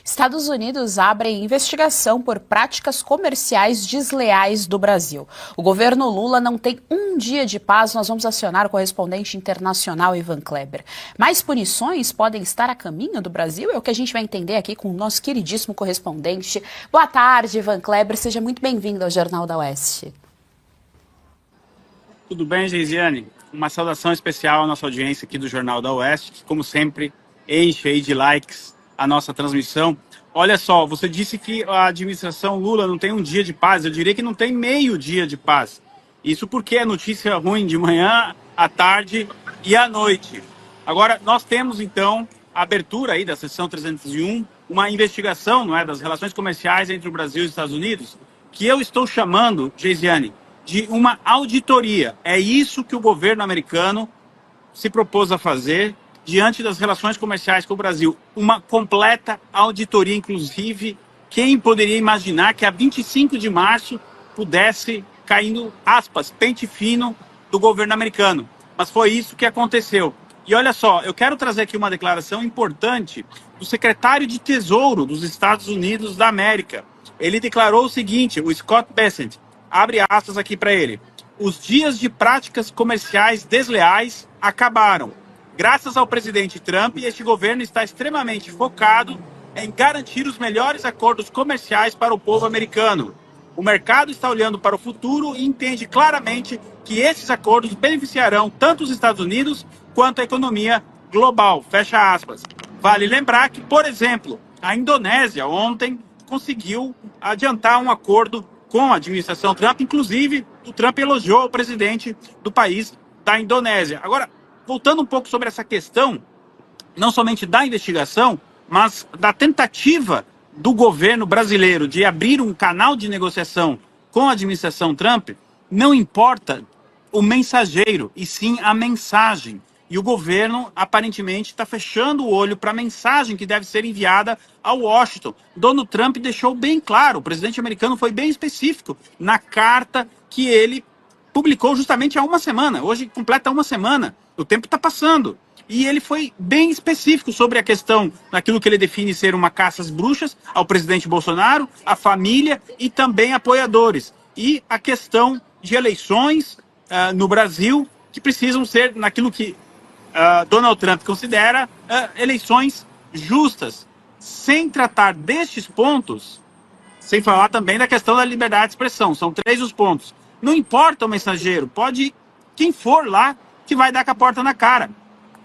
Estados Unidos abre investigação por práticas comerciais desleais do Brasil. O governo Lula não tem um dia de paz. Nós vamos acionar o correspondente internacional Ivan Kleber. Mais punições podem estar a caminho do Brasil? É o que a gente vai entender aqui com o nosso queridíssimo correspondente. Boa tarde, Ivan Kleber. Seja muito bem-vindo ao Jornal da Oeste. Tudo bem, Geisiane? Uma saudação especial à nossa audiência aqui do Jornal da Oeste, que, como sempre, enche aí de likes a nossa transmissão. Olha só, você disse que a administração Lula não tem um dia de paz. Eu diria que não tem meio dia de paz. Isso porque é notícia ruim de manhã, à tarde e à noite. Agora, nós temos, então, a abertura aí da sessão 301, uma investigação, não é, das relações comerciais entre o Brasil e os Estados Unidos, que eu estou chamando, Geisiane, de uma auditoria. É isso que o governo americano se propôs a fazer diante das relações comerciais com o Brasil. Uma completa auditoria, inclusive. Quem poderia imaginar que a 25 de março pudesse cair no, aspas, pente fino do governo americano? Mas foi isso que aconteceu. E olha só, eu quero trazer aqui uma declaração importante do secretário de Tesouro dos Estados Unidos da América. Ele declarou o seguinte, o Scott Bessent, abre aspas aqui para ele: os dias de práticas comerciais desleais acabaram. Graças ao presidente Trump, este governo está extremamente focado em garantir os melhores acordos comerciais para o povo americano. O mercado está olhando para o futuro e entende claramente que esses acordos beneficiarão tanto os Estados Unidos quanto a economia global. Fecha aspas. Vale lembrar que, por exemplo, a Indonésia ontem conseguiu adiantar um acordo com a administração Trump. Inclusive, o Trump elogiou o presidente do país da Indonésia. Agora, voltando um pouco sobre essa questão, não somente da investigação, mas da tentativa do governo brasileiro de abrir um canal de negociação com a administração Trump, não importa o mensageiro, e sim a mensagem. E o governo, aparentemente, está fechando o olho para a mensagem que deve ser enviada a Washington. Donald Trump deixou bem claro, o presidente americano foi bem específico na carta que ele publicou justamente há uma semana. Hoje completa uma semana. O tempo está passando. E ele foi bem específico sobre a questão daquilo que ele define ser uma caça às bruxas ao presidente Bolsonaro, à família e também apoiadores. E a questão de eleições no Brasil, que precisam ser naquilo que Donald Trump considera eleições justas. Sem tratar destes pontos, sem falar também da questão da liberdade de expressão. São 3 os pontos. Não importa o mensageiro, pode quem for lá que vai dar com a porta na cara.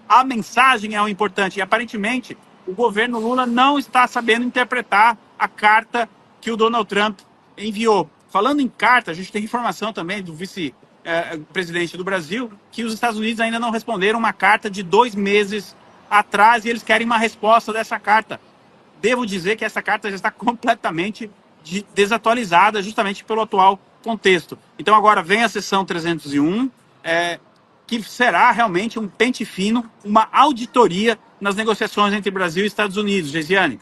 A mensagem é o importante. E aparentemente o governo Lula não está sabendo interpretar a carta que o Donald Trump enviou. Falando em carta, a gente tem informação também do vice-presidente do Brasil que os Estados Unidos ainda não responderam uma carta de 2 meses atrás e eles querem uma resposta dessa carta. Devo dizer que essa carta já está completamente desatualizada justamente pelo atual contexto. Então agora vem a sessão 301, que será realmente um pente fino, uma auditoria nas negociações entre Brasil e Estados Unidos. Geisiane.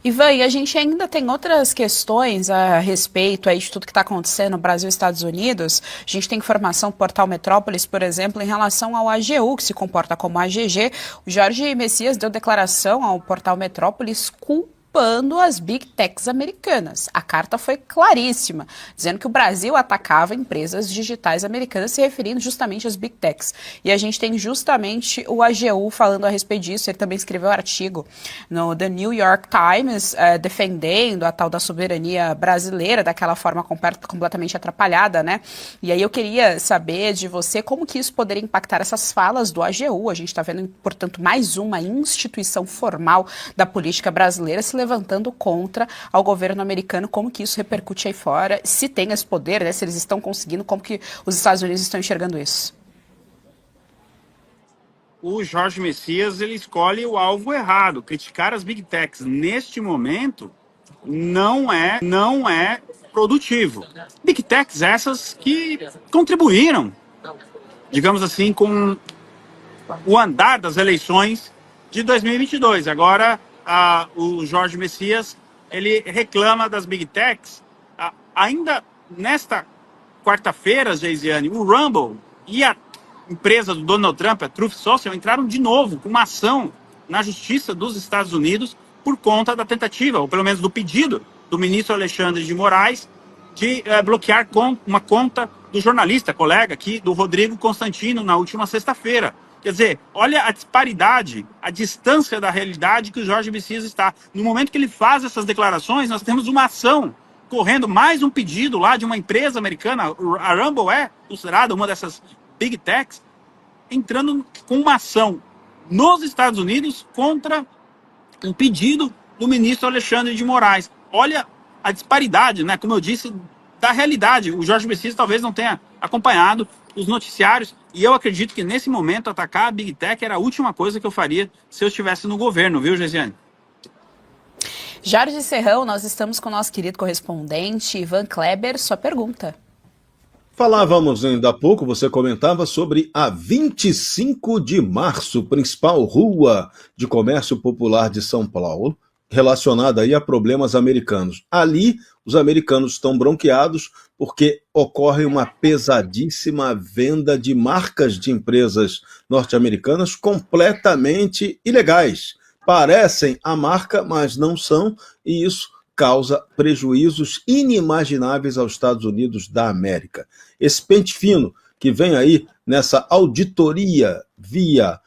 Ivan, e a gente ainda tem outras questões a respeito aí de tudo que está acontecendo no Brasil e Estados Unidos. A gente tem informação do portal Metrópolis, por exemplo, em relação ao AGU, que se comporta como AGG. O Jorge Messias deu declaração ao portal Metrópolis culpando as Big Techs americanas. A carta foi claríssima, dizendo que o Brasil atacava empresas digitais americanas, se referindo justamente às Big Techs. E a gente tem justamente o AGU falando a respeito disso. Ele também escreveu um artigo no The New York Times, defendendo a tal da soberania brasileira, daquela forma completamente atrapalhada, né? E aí eu queria saber de você como que isso poderia impactar essas falas do AGU. A gente está vendo, portanto, mais uma instituição formal da política brasileira se levantando contra ao governo americano. Como que isso repercute aí fora, se tem esse poder, né, se eles estão conseguindo, como que os Estados Unidos estão enxergando isso? O Jorge Messias, ele escolhe o alvo errado. Criticar as Big Techs neste momento não é produtivo. Big Techs essas que contribuíram, digamos assim, com o andar das eleições de 2022. Agora, o Jorge Messias, ele reclama das Big Techs. Ainda nesta quarta-feira, Geisiane, o Rumble e a empresa do Donald Trump, a Truth Social, entraram de novo com uma ação na Justiça dos Estados Unidos por conta da tentativa, ou pelo menos do pedido do ministro Alexandre de Moraes de bloquear uma conta do jornalista, colega aqui, do Rodrigo Constantino, na última sexta-feira. Quer dizer, olha a disparidade, a distância da realidade que o Jorge Messias está. No momento que ele faz essas declarações, nós temos uma ação correndo, mais um pedido lá de uma empresa americana, a Rumble é considerada uma dessas big techs, entrando com uma ação nos Estados Unidos contra um pedido do ministro Alexandre de Moraes. Olha a disparidade, né? Como eu disse, da realidade. O Jorge Messias talvez não tenha acompanhado os noticiários, e eu acredito que nesse momento atacar a Big Tech era a última coisa que eu faria se eu estivesse no governo, viu, Gesiane? Jorge Serrão, nós estamos com o nosso querido correspondente Ivan Kleber. Sua pergunta. Falávamos ainda há pouco, você comentava sobre a 25 de março, principal rua de comércio popular de São Paulo, relacionada aí a problemas americanos. Ali, os americanos estão bronqueados porque ocorre uma pesadíssima venda de marcas de empresas norte-americanas completamente ilegais. Parecem a marca, mas não são, e isso causa prejuízos inimagináveis aos Estados Unidos da América. Esse pente fino que vem aí nessa auditoria via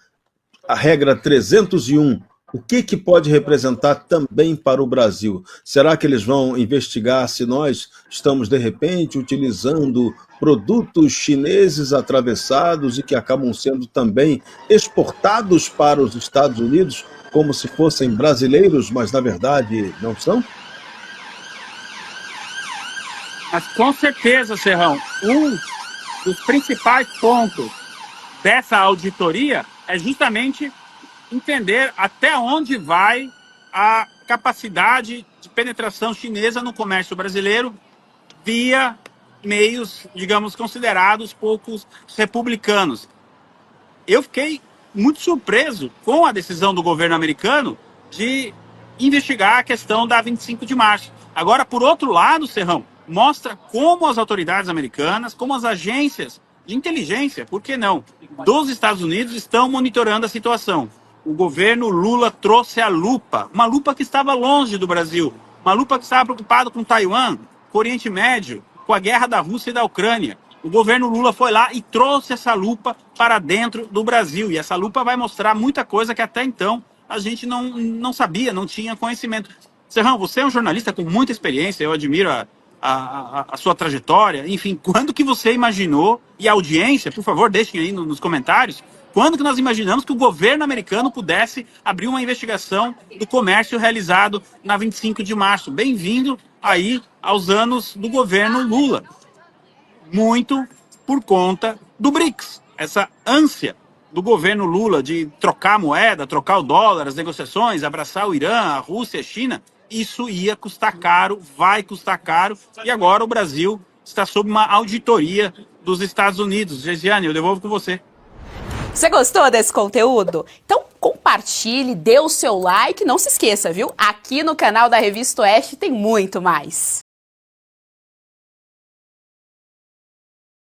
a regra 301, o que pode representar também para o Brasil? Será que eles vão investigar se nós estamos, de repente, utilizando produtos chineses atravessados e que acabam sendo também exportados para os Estados Unidos como se fossem brasileiros, mas na verdade não são? Mas com certeza, Serrão, um dos principais pontos dessa auditoria é justamente entender até onde vai a capacidade de penetração chinesa no comércio brasileiro via meios, digamos, considerados poucos republicanos. Eu fiquei muito surpreso com a decisão do governo americano de investigar a questão da 25 de março. Agora, por outro lado, Serrão, mostra como as autoridades americanas, como as agências de inteligência, por que não, dos Estados Unidos estão monitorando a situação. O governo Lula trouxe a lupa, uma lupa que estava longe do Brasil, uma lupa que estava preocupada com Taiwan, com o Oriente Médio, com a guerra da Rússia e da Ucrânia. O governo Lula foi lá e trouxe essa lupa para dentro do Brasil. E essa lupa vai mostrar muita coisa que até então a gente não sabia, não tinha conhecimento. Serrão, você é um jornalista com muita experiência, eu admiro a sua trajetória. Enfim, quando que você imaginou, e a audiência, por favor, deixem aí nos comentários, quando que nós imaginamos que o governo americano pudesse abrir uma investigação do comércio realizado na 25 de março? Bem-vindo aí aos anos do governo Lula. Muito por conta do BRICS, essa ânsia do governo Lula de trocar a moeda, trocar o dólar, as negociações, abraçar o Irã, a Rússia, a China. Isso ia custar caro, vai custar caro, e agora o Brasil está sob uma auditoria dos Estados Unidos. Gesiane, eu devolvo com você. Você gostou desse conteúdo? Então compartilhe, dê o seu like, não se esqueça, viu? Aqui no canal da Revista Oeste tem muito mais.